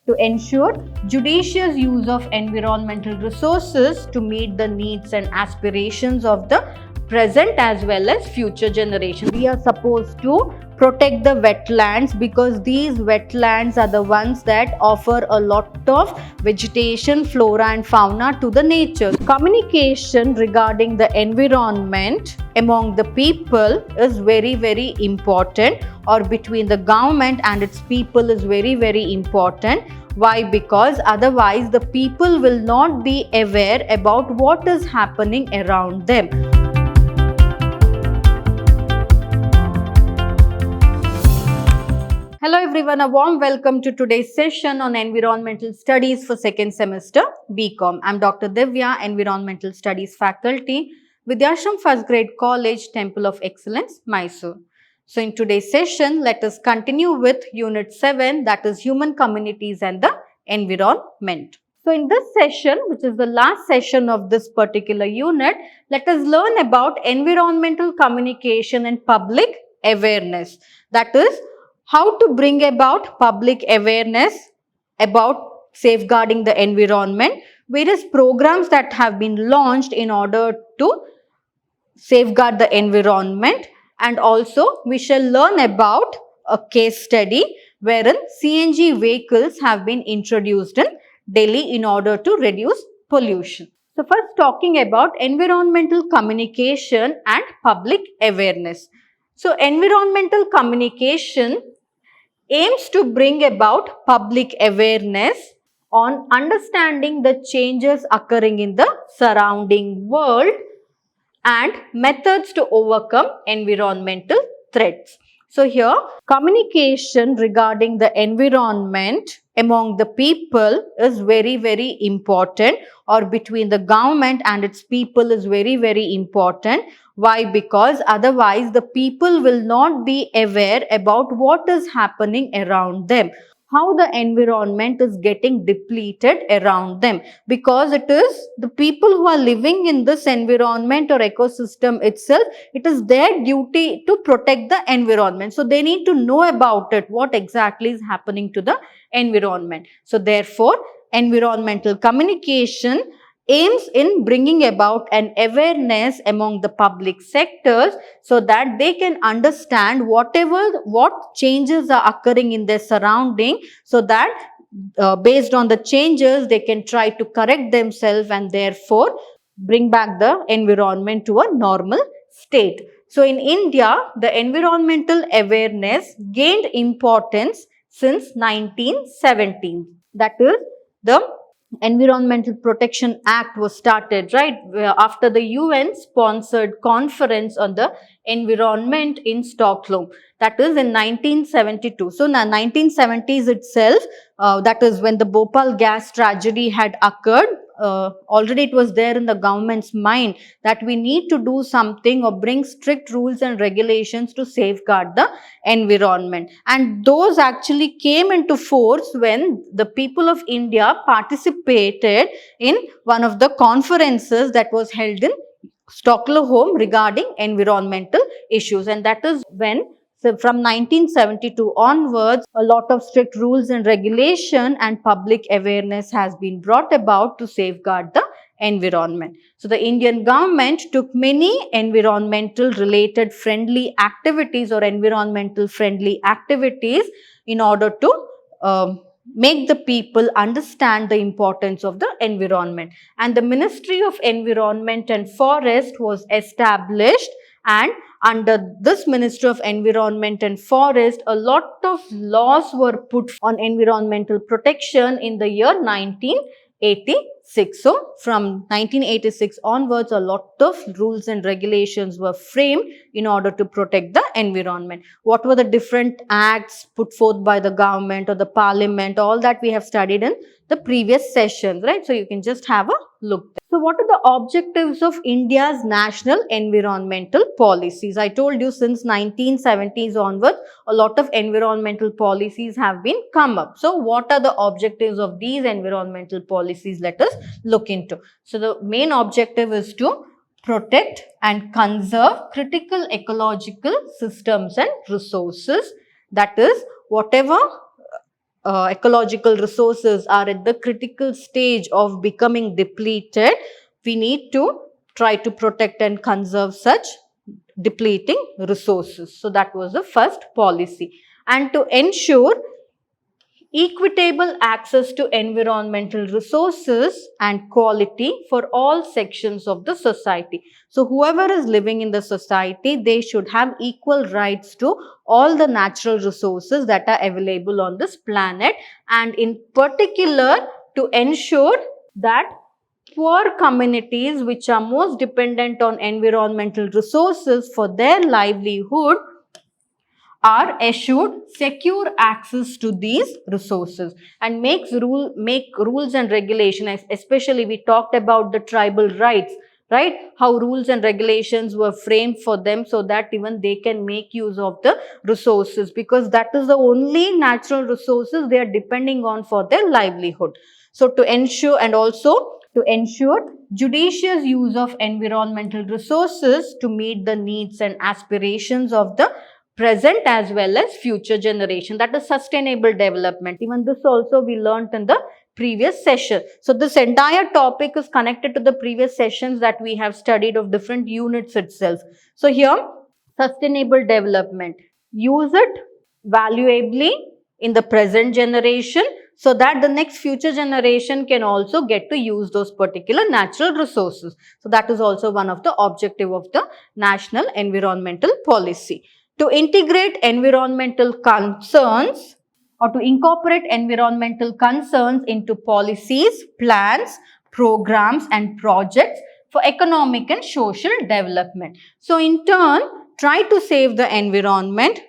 to ensure judicious use of environmental resources to meet the needs and aspirations of the present as well as future generations. We are supposed to protect the wetlands because these wetlands are the ones that offer a lot of vegetation, flora and fauna to the nature. Communication regarding the environment among the people is very, very important, or between the government and its people is very, very important. Why? Because otherwise the people will not be aware about what is happening around them. Hello everyone, a warm welcome to today's session on Environmental Studies for second semester BCom. I'm Dr. Divya, Environmental Studies faculty, Vidhyaashram First Grade College, Temple of Excellence, MYSURU. So in today's session, let us continue with Unit 7, that is Human Communities and the Environment. So in this session, which is the last session of this particular unit, let us learn about environmental communication and public awareness. That is, how to bring about public awareness about safeguarding the environment, various programs that have been launched in order to safeguard the environment, and also we shall learn about a case study wherein CNG vehicles have been introduced in Delhi in order to reduce pollution. So first, talking about environmental communication and public awareness. So environmental communication aims to bring about public awareness on understanding the changes occurring in the surrounding world and methods to overcome environmental threats. So here, communication regarding the environment among the people is very, very important, or between the government and its people is very, very important. Why? Because otherwise the people will not be aware about what is happening around them, how the environment is getting depleted around them, because it is the people who are living in this environment or ecosystem itself, it is their duty to protect the environment. So they need to know about it, what exactly is happening to the environment. So therefore, environmental communication aims in bringing about an awareness among the public sectors so that they can understand what changes are occurring in their surrounding, so that based on the changes they can try to correct themselves and therefore bring back the environment to a normal state. So in India, the environmental awareness gained importance since 1917. That is, the Environmental Protection Act was started, right, after the UN sponsored conference on the environment in Stockholm. That is in 1972. So in the 1970s itself, that is when the Bhopal gas tragedy had occurred, already it was there in the government's mind that we need to do something or bring strict rules and regulations to safeguard the environment. And those actually came into force when the people of India participated in one of the conferences that was held in Stockholm regarding environmental issues. And that is when, so from 1972 onwards, a lot of strict rules and regulation and public awareness has been brought about to safeguard the environment. So the Indian government took many environmental related friendly activities or environmental friendly activities in order to make the people understand the importance of the environment. And the Ministry of Environment and Forest was established, and under this Ministry of Environment and Forest, a lot of laws were put on environmental protection in the year 1986. So from 1986 onwards, a lot of rules and regulations were framed in order to protect the environment. What were the different acts put forth by the government or the parliament? All that we have studied in the previous sessions, right? So you can just have a look there. So what are the objectives of India's national environmental policies? I told you since 1970s onwards, a lot of environmental policies have been come up. So what are the objectives of these environmental policies? Let us look into. So the main objective is to protect and conserve critical ecological systems and resources. That is, whatever ecological resources are at the critical stage of becoming depleted, we need to try to protect and conserve such depleting resources. So that was the first policy. And to ensure equitable access to environmental resources and quality for all sections of the society. So whoever is living in the society, they should have equal rights to all the natural resources that are available on this planet, and in particular to ensure that poor communities which are most dependent on environmental resources for their livelihood are assured secure access to these resources, and make rules and regulations. Especially we talked about the tribal rights, right? How rules and regulations were framed for them so that even they can make use of the resources, because that is the only natural resources they are depending on for their livelihood. So to ensure, and also to ensure judicious use of environmental resources to meet the needs and aspirations of the present as well as future generation. That is sustainable development. Even this also we learnt in the previous session. So this entire topic is connected to the previous sessions that we have studied of different units itself. So here, sustainable development. Use it valuably in the present generation so that the next future generation can also get to use those particular natural resources. So that is also one of the objective of the national environmental policy. To integrate environmental concerns or to incorporate environmental concerns into policies, plans, programs and projects for economic and social development. So in turn, try to save the environment,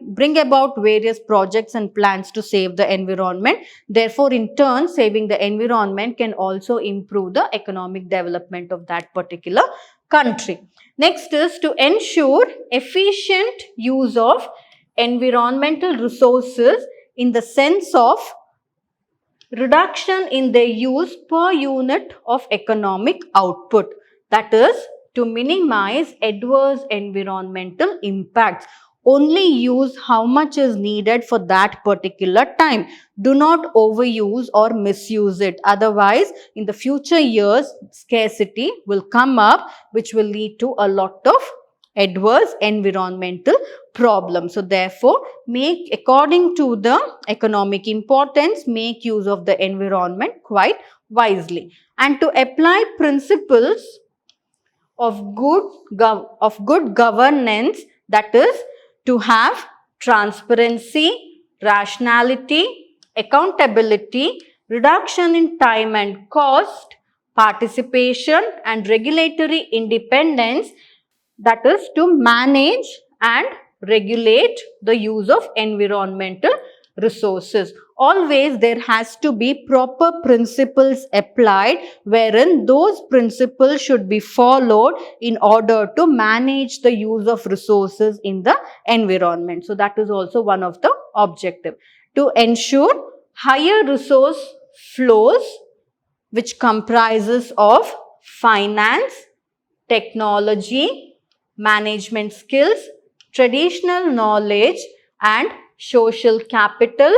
bring about various projects and plans to save the environment. Therefore, in turn, saving the environment can also improve the economic development of that particular country. Next is to ensure efficient use of environmental resources in the sense of reduction in their use per unit of economic output. That is to minimize adverse environmental impacts. Only use how much is needed for that particular time. Do not overuse or misuse it. Otherwise, in the future years, scarcity will come up, which will lead to a lot of adverse environmental problems. So therefore, according to the economic importance, make use of the environment quite wisely. And to apply principles of good governance, that is to have transparency, rationality, accountability, reduction in time and cost, participation and regulatory independence, that is to manage and regulate the use of environmental resources. Always there has to be proper principles applied, wherein those principles should be followed in order to manage the use of resources in the environment. So that is also one of the objective. To ensure higher resource flows, which comprises of finance, technology, management skills, traditional knowledge and social capital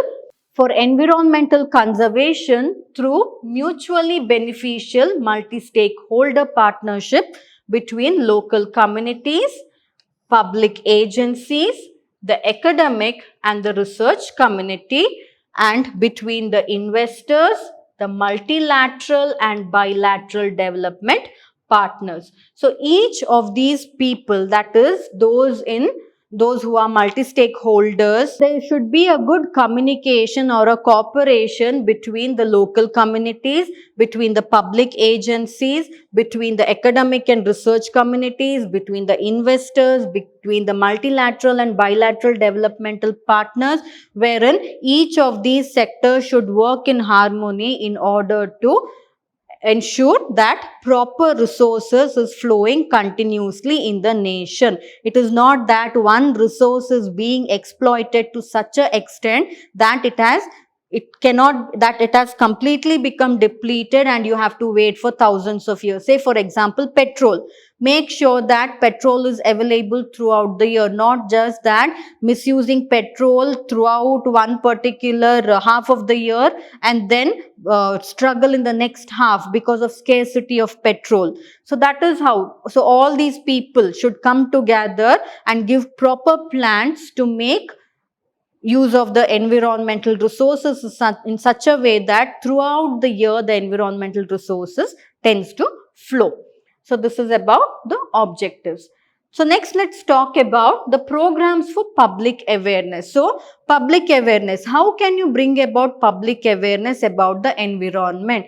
for environmental conservation through mutually beneficial multi-stakeholder partnership between local communities, public agencies, the academic and the research community, and between the investors, the multilateral and bilateral development partners. So each of these people, that is those who are multi-stakeholders, there should be a good communication or a cooperation between the local communities, between the public agencies, between the academic and research communities, between the investors, between the multilateral and bilateral developmental partners, wherein each of these sectors should work in harmony in order to ensure that proper resources is flowing continuously in the nation. It is not that one resource is being exploited to such an extent that it has completely become depleted and you have to wait for thousands of years. Say for example, petrol. make sure that petrol is available throughout the year, not just that misusing petrol throughout one particular half of the year and then struggle in the next half because of scarcity of petrol. So that is how, so all these people should come together and give proper plans to make use of the environmental resources in such a way that throughout the year the environmental resources tends to flow. So this is about the objectives. So next let's talk about the programs for public awareness. So public awareness, how can you bring about public awareness about the environment?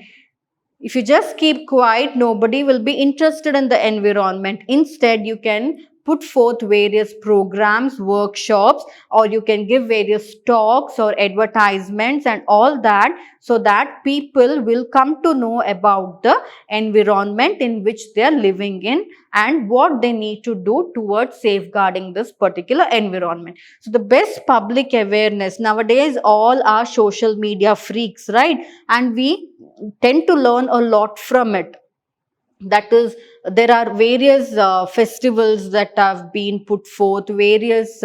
If you just keep quiet, nobody will be interested in the environment. Instead, you can put forth various programs, workshops, or you can give various talks or advertisements and all that, so that people will come to know about the environment in which they are living in and what they need to do towards safeguarding this particular environment. So the best public awareness nowadays, all are social media freaks, right? And we tend to learn a lot from it. That is, there are various festivals that have been put forth, various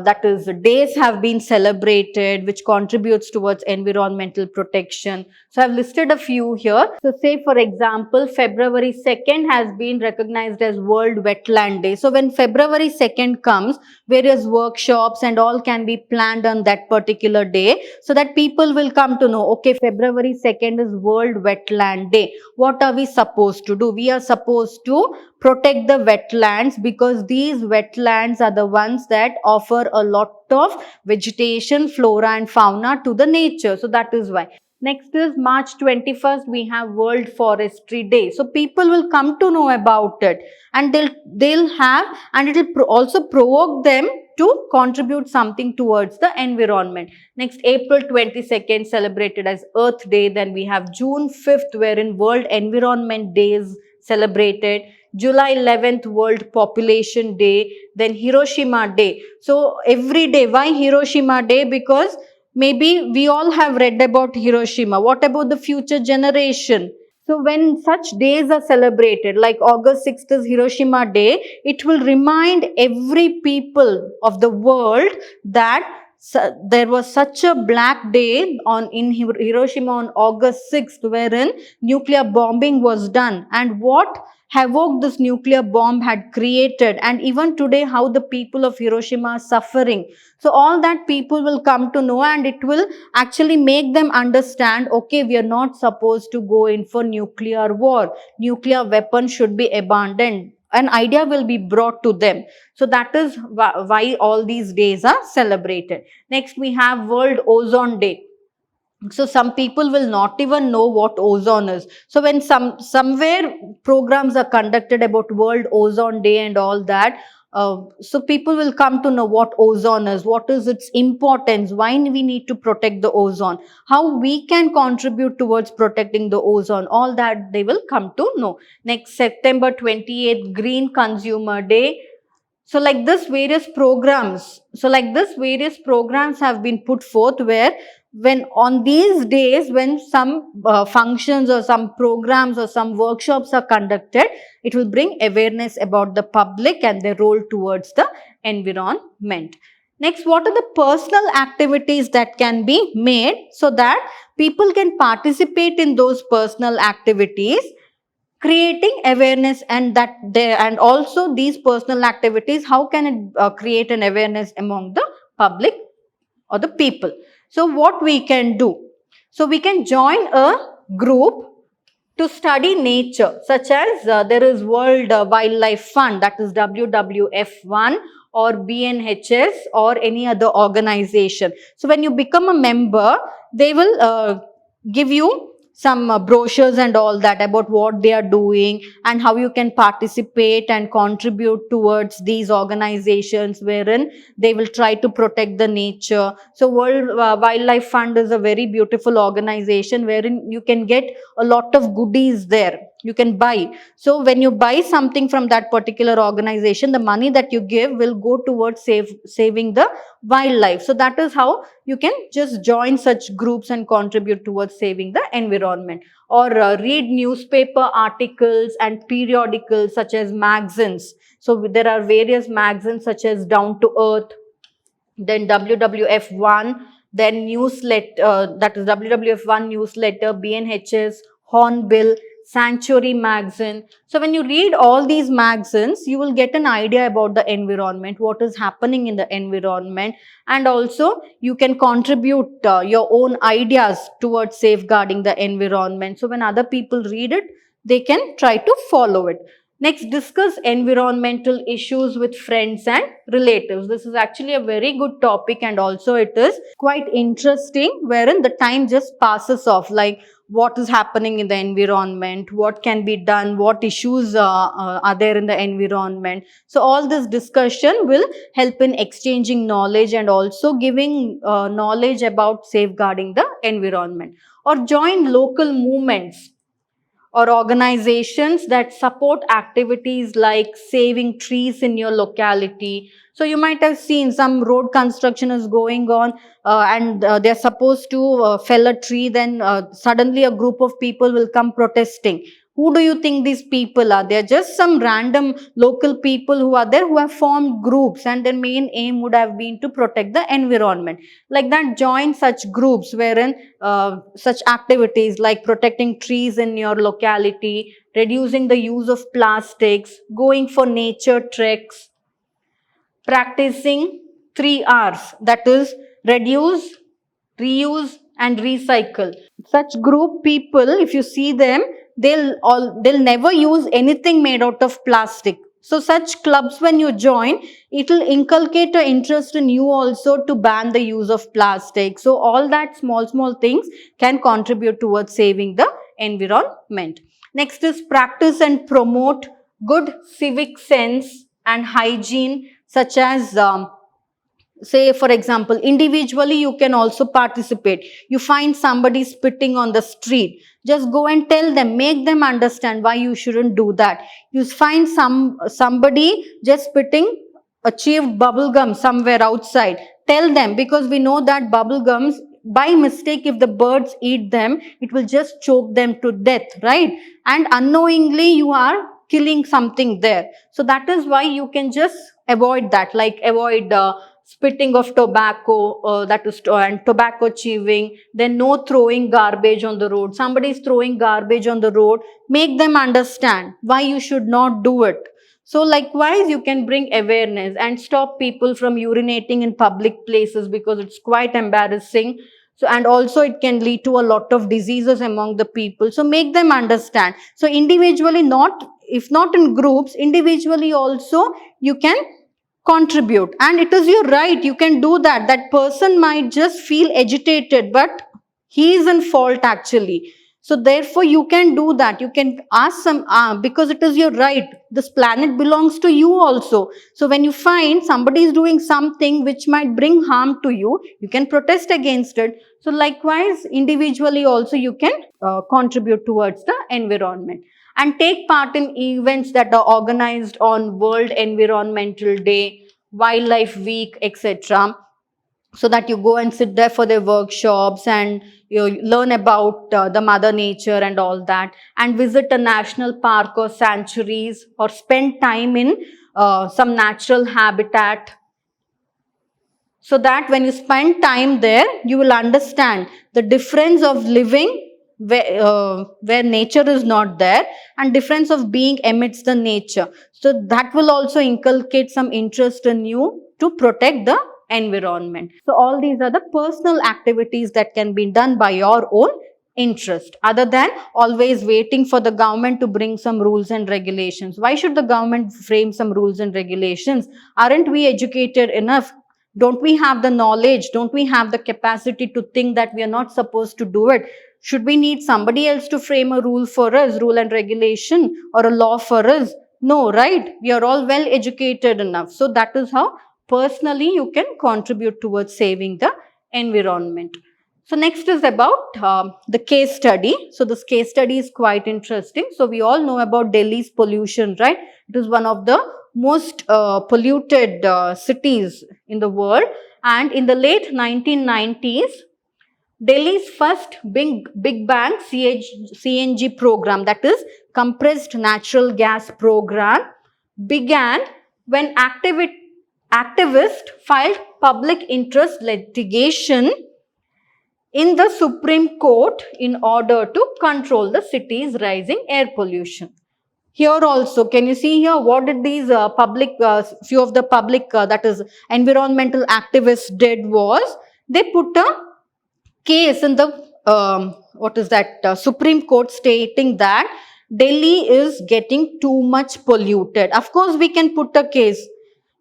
that is, days have been celebrated which contributes towards environmental protection. So I've listed a few here. So say for example, February 2nd has been recognized as World Wetland Day. So when February 2nd comes, various workshops and all can be planned on that particular day, so that people will come to know, okay, February 2nd is World Wetland Day. What are we supposed to do? We are supposed to protect the wetlands, because these wetlands are the ones that offer a lot of vegetation, flora and fauna to the nature. So that is why. Next is March 21st, we have World Forestry Day. So people will come to know about it, and they'll have, and it will also provoke them to contribute something towards the environment. Next, April 22nd celebrated as Earth Day. Then we have June 5th, wherein World Environment Day is celebrated. July 11th, World Population Day. Then Hiroshima Day. So every day, why Hiroshima Day? Because maybe we all have read about Hiroshima. What about the future generation? So when such days are celebrated, like August 6th is Hiroshima Day, it will remind every people of the world that there was such a black day in Hiroshima on August 6th, wherein nuclear bombing was done, and what havoc this nuclear bomb had created, and even today how the people of Hiroshima are suffering. So all that people will come to know, and it will actually make them understand, okay, we are not supposed to go in for nuclear war. Nuclear weapons should be abandoned. An idea will be brought to them. So that is why all these days are celebrated. Next, we have World Ozone Day. So some people will not even know what ozone is. So when somewhere programs are conducted about World Ozone Day and all that, so people will come to know what ozone is, what is its importance, why we need to protect the ozone, how we can contribute towards protecting the ozone, all that they will come to know. Next, September 28th, Green Consumer Day. So like this various programs, have been put forth, where when on these days, when some functions or some programs or some workshops are conducted, it will bring awareness about the public and their role towards the environment. Next, what are the personal activities that can be made so that people can participate in those personal activities, creating awareness, and also these personal activities, how can it create an awareness among the public or the people? So what we can do? So we can join a group to study nature, such as there is World Wildlife Fund, that is WWF1, or BNHS, or any other organization. So when you become a member, they will give you some brochures and all that about what they are doing and how you can participate and contribute towards these organizations, wherein they will try to protect the nature. So World Wildlife Fund is a very beautiful organization wherein you can get a lot of goodies there. You can buy. So when you buy something from that particular organization, the money that you give will go towards saving the wildlife. So that is how you can just join such groups and contribute towards saving the environment. Or read newspaper articles and periodicals such as magazines. So there are various magazines such as Down to Earth, then WWF1, then newsletter, that is WWF1 newsletter, BNHS, Hornbill, Sanctuary magazine. So when you read all these magazines, you will get an idea about the environment, what is happening in the environment, and also you can contribute your own ideas towards safeguarding the environment. So when other people read it, they can try to follow it. Next, discuss environmental issues with friends and relatives. This is actually a very good topic, and also it is quite interesting, wherein the time just passes off, like what is happening in the environment, what can be done, what issues are there in the environment. So all this discussion will help in exchanging knowledge and also giving knowledge about safeguarding the environment. Or join local movements or organizations that support activities like saving trees in your locality. So you might have seen some road construction is going on, and they're supposed to fell a tree, then suddenly a group of people will come protesting. Who do you think these people are? They're just some random local people who are there, who have formed groups, and their main aim would have been to protect the environment. Like that, join such groups wherein such activities like protecting trees in your locality, reducing the use of plastics, going for nature treks, practicing 3 Rs, that is reduce, reuse and recycle. Such group people, if you see them, they'll never use anything made out of plastic. So such clubs, when you join, it will inculcate an interest in you also to ban the use of plastic. So all that small things can contribute towards saving the environment. Next is practice and promote good civic sense and hygiene, such as say, for example, individually you can also participate. You find somebody spitting on the street, just go and tell them, make them understand why you shouldn't do that. You find somebody just spitting achieved bubble gum somewhere outside, tell them, because we know that bubble gums, by mistake, if the birds eat them, it will just choke them to death, right? And unknowingly you are killing something there. So that is why you can just avoid that, like avoid spitting of tobacco, that is, and tobacco chewing. Then no throwing garbage on the road. Somebody is throwing garbage on the road, make them understand why you should not do it. So likewise, you can bring awareness and stop people from urinating in public places, because it's quite embarrassing. So, and also it can lead to a lot of diseases among the people. So make them understand. So individually, not, if not in groups, individually also you can contribute, and it is your right, you can do that. That person might just feel agitated, but he is in fault actually. So therefore you can do that. You can ask some, because it is your right. This planet belongs to you also. So when you find somebody is doing something which might bring harm to you, you can protest against it. So likewise, individually also you can contribute towards the environment. And take part in events that are organized on World Environmental Day, Wildlife Week, etc. So that you go and sit there for their workshops and you learn about the mother nature and all that, and visit a national park or sanctuaries, or spend time in some natural habitat. So that when you spend time there, you will understand the difference of living where nature is not there, and difference of being amidst the nature. So that will also inculcate some interest in you to protect the environment. So all these are the personal activities that can be done by your own interest, other than always waiting for the government to bring some rules and regulations. Why should the government frame some rules and regulations? Aren't we educated enough? Don't we have the knowledge? Don't we have the capacity to think that we are not supposed to do it? Should we need somebody else to frame a rule for us, rule and regulation, or a law for us? No, right? We are all well educated enough. So that is how personally you can contribute towards saving the environment. So next is about the case study. So this case study is quite interesting. So we all know about Delhi's pollution, right? It is one of the most polluted cities in the world. And in the late 1990s, Delhi's first big bang CNG program, that is compressed natural gas program, began when activists filed public interest litigation in the Supreme Court in order to control the city's rising air pollution. Here also, can you see here what did these few of the public, that is environmental activists did was, they put a case in the Supreme Court stating that Delhi is getting too much polluted. Of course, we can put a case.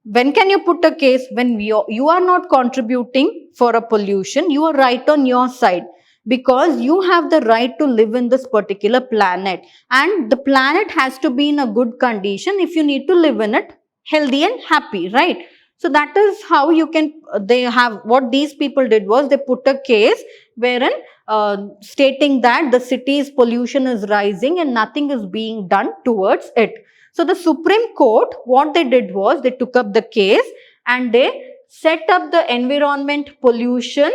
When can you put a case? When you are not contributing for a pollution, you are right on your side, because you have the right to live in this particular planet, and the planet has to be in a good condition if you need to live in it healthy and happy, right? So that is how you can, what these people did was they put a case wherein stating that the city's pollution is rising and nothing is being done towards it. So the Supreme Court, what they did was they took up the case and they set up the Environment Pollution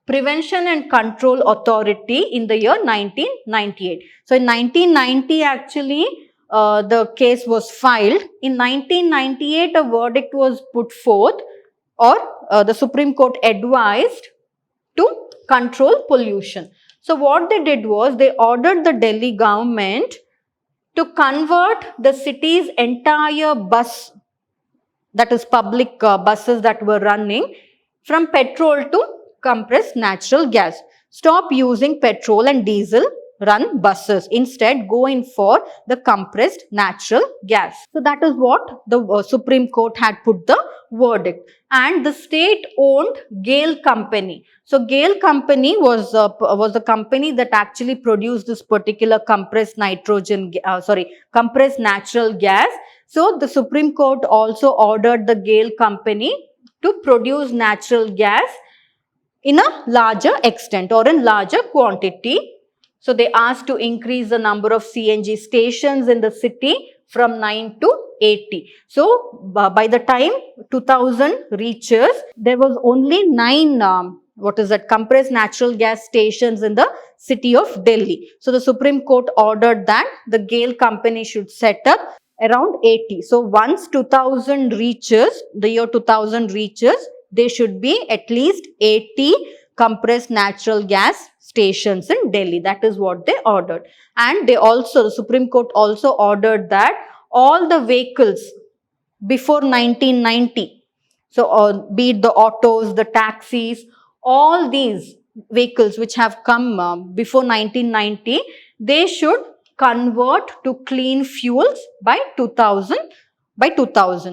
Prevention and Control Authority in the year 1998. So in 1990 actually the case was filed. In 1998 a verdict was put forth, or the Supreme Court advised to control pollution. So what they did was they ordered the Delhi government to convert the city's entire bus, that is public buses that were running, from petrol to compressed natural gas. Stop using petrol and diesel run buses. Instead, go in for the compressed natural gas. So that is what the Supreme Court had put the verdict. And the state-owned GAIL company. So GAIL company was the company that actually produced this particular compressed natural gas. So the Supreme Court also ordered the GAIL company to produce natural gas in a larger extent or in larger quantity. So they asked to increase the number of CNG stations in the city from 9 to 80. So by the time 2000 reaches, there was only 9 compressed natural gas stations in the city of Delhi. So the Supreme Court ordered that the GAIL company should set up around 80. So once the year 2000 reaches, there should be at least 80 compressed natural gas stations in Delhi. That is what they ordered. And the Supreme Court also ordered that all the vehicles before 1990, so be it the autos, the taxis, all these vehicles which have come before 1990, they should convert to clean fuels by 2000.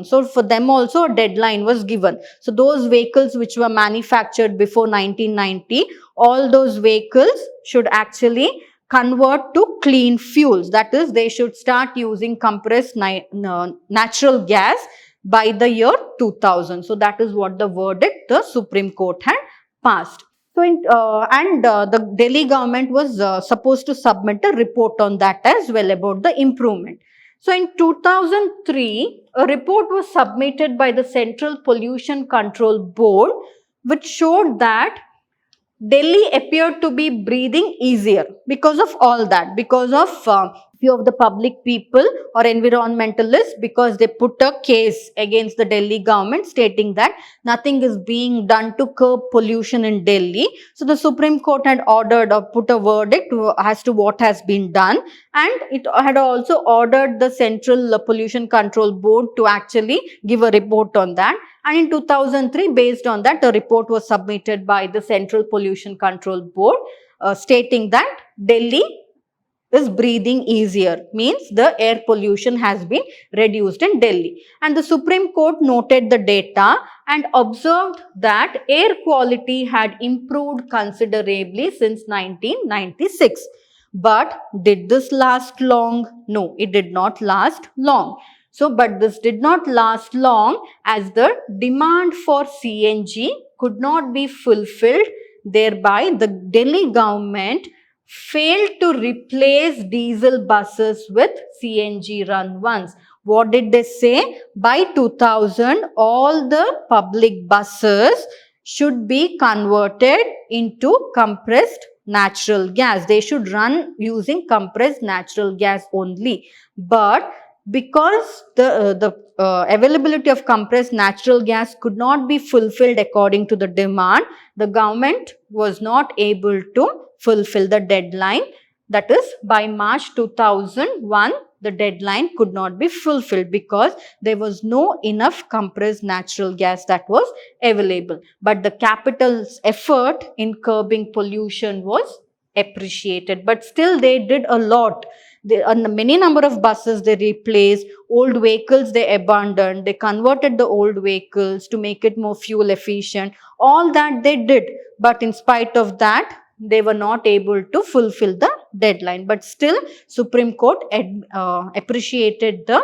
So for them also a deadline was given. So those vehicles which were manufactured before 1990, all those vehicles should actually convert to clean fuels. That is, they should start using compressed natural gas by the year 2000. So that is what the verdict the Supreme Court had passed. So the Delhi government was supposed to submit a report on that as well about the improvement. So in 2003, a report was submitted by the Central Pollution Control Board, which showed that Delhi appeared to be breathing easier because of all that, because of few of the public people or environmentalists, because they put a case against the Delhi government stating that nothing is being done to curb pollution in Delhi. So the Supreme Court had ordered or put a verdict as to what has been done, and it had also ordered the Central Pollution Control Board to actually give a report on that. And in 2003, based on that, a report was submitted by the Central Pollution Control Board stating that Delhi is breathing easier, means the air pollution has been reduced in Delhi. And the Supreme Court noted the data and observed that air quality had improved considerably since 1996. But did this last long? No, it did not last long. So, but this did not last long as the demand for CNG could not be fulfilled Thereby, the Delhi government failed to replace diesel buses with CNG run ones. What did they say? By 2000, all the public buses should be converted into compressed natural gas. They should run using compressed natural gas only. But because the availability of compressed natural gas could not be fulfilled according to the demand, the government was not able to fulfill the deadline. That is, by March 2001, the deadline could not be fulfilled because there was no enough compressed natural gas that was available. But the capital's effort in curbing pollution was appreciated. But still they did a lot. Many number of buses they replaced, old vehicles they abandoned, they converted the old vehicles to make it more fuel efficient. All that they did. But in spite of that, they were not able to fulfill the deadline. But still, Supreme Court appreciated the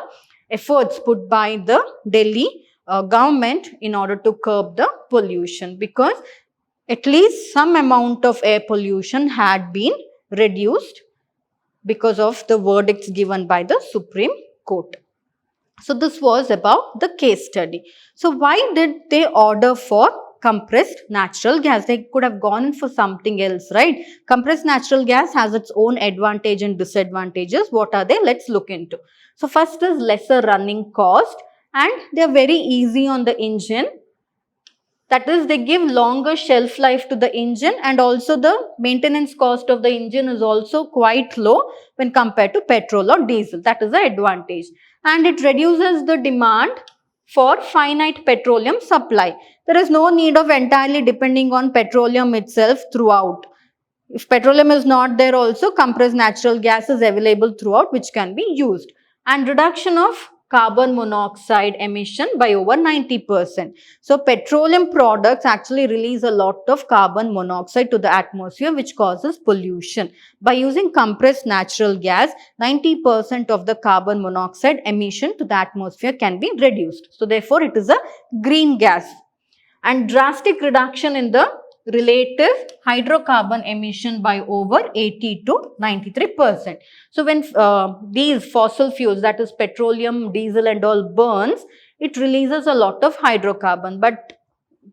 efforts put by the Delhi government in order to curb the pollution, because at least some amount of air pollution had been reduced because of the verdicts given by the Supreme Court. So this was about the case study. So why did they order for compressed natural gas? They could have gone in for something else, right? Compressed natural gas has its own advantage and disadvantages. What are they? Let's look into. So first is lesser running cost, and they are very easy on the engine. That is, they give longer shelf life to the engine, and also the maintenance cost of the engine is also quite low when compared to petrol or diesel. That is the advantage. And it reduces the demand for finite petroleum supply. There is no need of entirely depending on petroleum itself throughout. If petroleum is not there also, compressed natural gas is available throughout, which can be used. And reduction of carbon monoxide emission by over 90%. So petroleum products actually release a lot of carbon monoxide to the atmosphere, which causes pollution. By using compressed natural gas, 90% of the carbon monoxide emission to the atmosphere can be reduced. So therefore, it is a green gas. And drastic reduction in the relative hydrocarbon emission by over 80 to 93%. So when these fossil fuels, that is petroleum, diesel and all burns, it releases a lot of hydrocarbon, but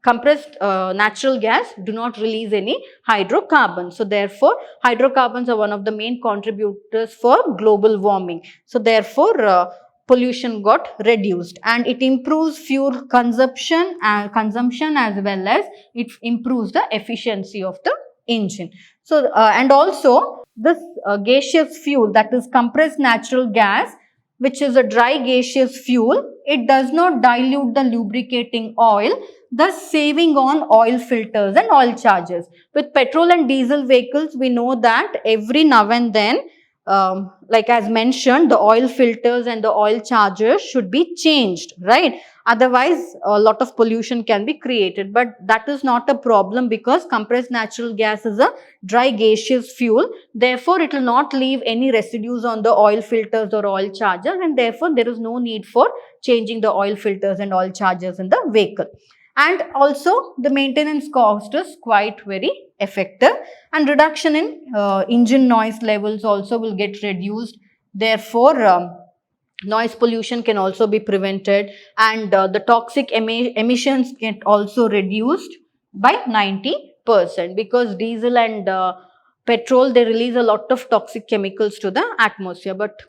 compressed natural gas do not release any hydrocarbons. So therefore, hydrocarbons are one of the main contributors for global warming. So therefore, pollution got reduced, and it improves fuel consumption as well as it improves the efficiency of the engine. So and also this gaseous fuel, that is compressed natural gas, which is a dry gaseous fuel, it does not dilute the lubricating oil, thus saving on oil filters and oil charges. With petrol and diesel vehicles, we know that every now and then, like as mentioned, the oil filters and the oil chargers should be changed, right? Otherwise, a lot of pollution can be created. But that is not a problem because compressed natural gas is a dry gaseous fuel. Therefore, it will not leave any residues on the oil filters or oil chargers, and therefore, there is no need for changing the oil filters and oil chargers in the vehicle. And also, the maintenance cost is quite very effective, and reduction in engine noise levels also will get reduced. Therefore, noise pollution can also be prevented, and the toxic emissions get also reduced by 90%, because diesel and petrol, they release a lot of toxic chemicals to the atmosphere, but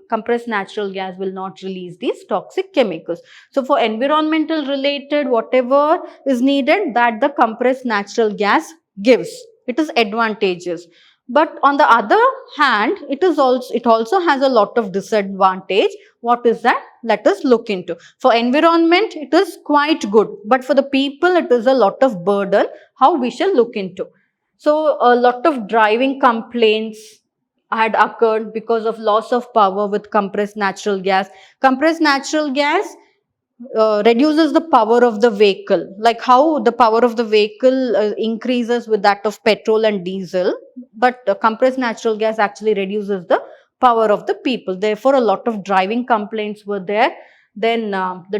compressed natural gas will not release these toxic chemicals. So for environmental related whatever is needed, that the compressed natural gas gives, it is advantageous. But on the other hand, it also has a lot of disadvantage. What is that? Let us look into. For environment, it is quite good, but for the people, it is a lot of burden. How we shall look into? So a lot of driving complaints had occurred because of loss of power with compressed natural gas. Compressed natural gas reduces the power of the vehicle, like how the power of the vehicle increases with that of petrol and diesel, but compressed natural gas actually reduces the power of the people. Therefore, a lot of driving complaints were there. Then the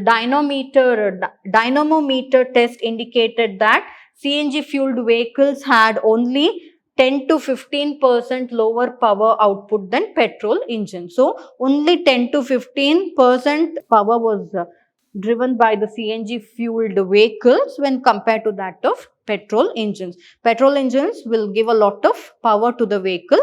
dynamometer test indicated that CNG fueled vehicles had only 10 to 15% lower power output than petrol engines. So only 10 to 15% power was driven by the CNG fueled vehicles when compared to that of petrol engines. Petrol engines will give a lot of power to the vehicle,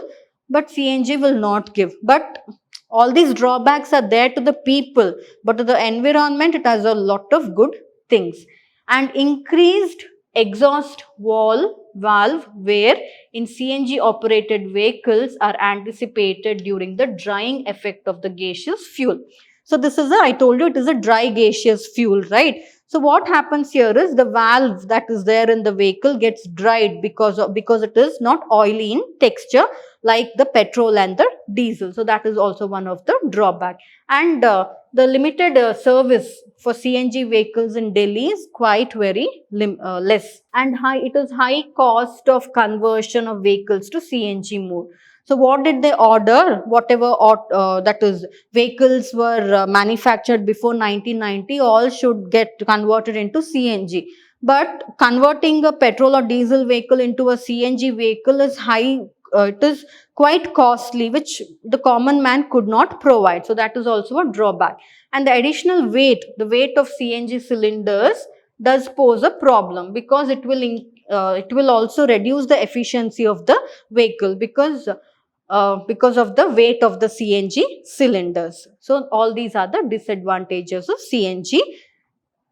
but CNG will not give. But all these drawbacks are there to the people, but to the environment it has a lot of good things. And increased exhaust valve wear in CNG operated vehicles are anticipated during the drying effect of the gaseous fuel. So this is I told you it is a dry gaseous fuel, right? So what happens here is the valve that is there in the vehicle gets dried because it is not oily in texture like the petrol and the diesel. So that is also one of the drawback. And the limited service for CNG vehicles in Delhi is quite very less, and it is high cost of conversion of vehicles to CNG mode. So what did they order? Whatever that is vehicles were manufactured before 1990, all should get converted into CNG. But converting a petrol or diesel vehicle into a CNG vehicle is high. It is quite costly, which the common man could not provide. So that is also a drawback. And the additional weight, the weight of CNG cylinders does pose a problem, because it will also reduce the efficiency of the vehicle because of the weight of the CNG cylinders. So all these are the disadvantages of CNG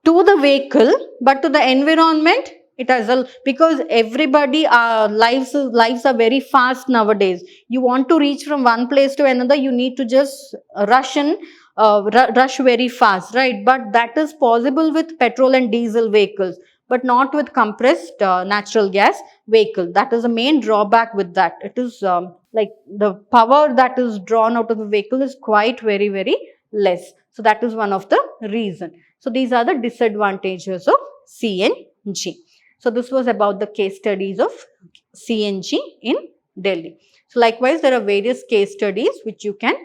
to the vehicle, but to the environment it has a, because everybody lives are very fast nowadays. You want to reach from one place to another, you need to just rush very fast, right? But that is possible with petrol and diesel vehicles, but not with compressed natural gas vehicle. That is the main drawback with that. It is like the power that is drawn out of the vehicle is quite very less. So that is one of the reason. So these are the disadvantages of CNG. So this was about the case studies of CNG in Delhi. So likewise, there are various case studies which you can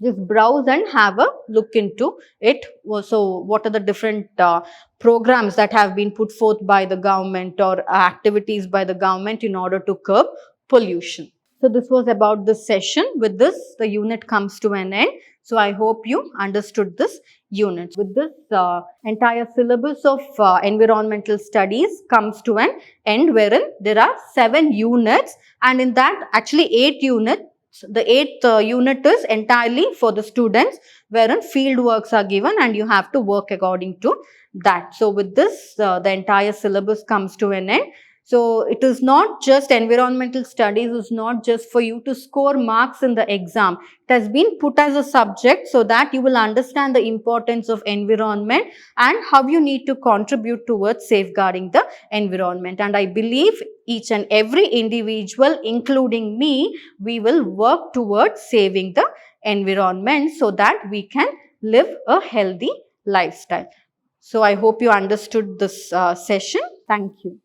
just browse and have a look into it. So what are the different programs that have been put forth by the government, or activities by the government in order to curb pollution. So this was about this session. With this, the unit comes to an end. So I hope you understood this unit. With this, entire syllabus of environmental studies comes to an end, wherein there are 7 units, and in that actually 8 units. The 8th unit is entirely for the students, wherein field works are given and you have to work according to that. So with this, the entire syllabus comes to an end. So it is not just environmental studies, is not just for you to score marks in the exam. It has been put as a subject so that you will understand the importance of environment and how you need to contribute towards safeguarding the environment. And I believe each and every individual, including me, we will work towards saving the environment so that we can live a healthy lifestyle. So I hope you understood this session. Thank you.